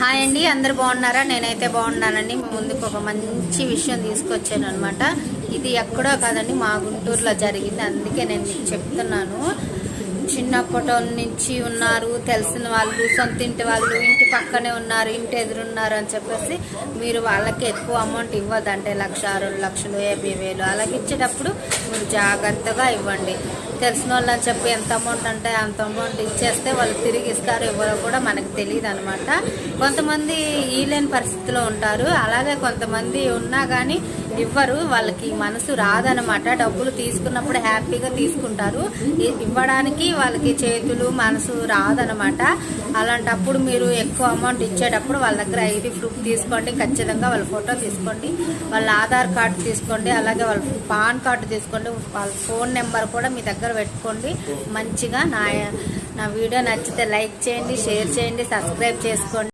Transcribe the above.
Hi అండి, అందరు బాగున్నారా? నేనైతే బాగున్నానండి. ముందుకు ఒక మంచి విషయం తీసుకొచ్చాను అనమాట. ఇది ఎక్కడో కాదండి, మా గుంటూరులో జరిగింది. అందుకే నేను మీకు చెప్తున్నాను. చిన్నప్పటి నుంచి ఉన్నారు తెలిసిన వాళ్ళు, సొంత ఇంటి వాళ్ళు, ఇంటి పక్కనే ఉన్నారు, ఇంటి ఎదురున్నారు అని చెప్పేసి మీరు వాళ్ళకి ఎక్కువ అమౌంట్ ఇవ్వదంటే 1,00,000, 2 లక్షలు, 50,000 అలాగే ఇచ్చేటప్పుడు మీరు జాగ్రత్తగా ఇవ్వండి. తెలిసిన వాళ్ళు అని చెప్పి ఎంత అమౌంట్ అంటే అంత అమౌంట్ ఇచ్చేస్తే వాళ్ళు తిరిగి ఇస్తారు ఎవరో కూడా మనకు తెలియదు అనమాట. కొంతమంది ఈలేని పరిస్థితిలో ఉంటారు, అలాగే కొంతమంది ఉన్నా కానీ ఇవ్వరు, వాళ్ళకి మనసు రాదనమాట. డబ్బులు తీసుకున్నప్పుడు హ్యాపీగా తీసుకుంటారు, ఇవ్వడానికి వాళ్ళకి చేతులు మనసు రాదనమాట. అలాంటప్పుడు మీరు ఎక్కువ అమౌంట్ ఇచ్చేటప్పుడు వాళ్ళ దగ్గర ఐడి ప్రూఫ్ తీసుకోండి, ఖచ్చితంగా వాళ్ళ ఫోటో తీసుకోండి, వాళ్ళ ఆధార్ కార్డు తీసుకోండి, అలాగే వాళ్ళ పాన్ కార్డు తీసుకోండి, వాళ్ళ ఫోన్ నెంబర్ కూడా మీ దగ్గర పెట్టుకోండి. మంచిగా నా వీడియో నచ్చితే లైక్ చేయండి, షేర్ చేయండి, సబ్స్క్రైబ్ చేసుకోండి.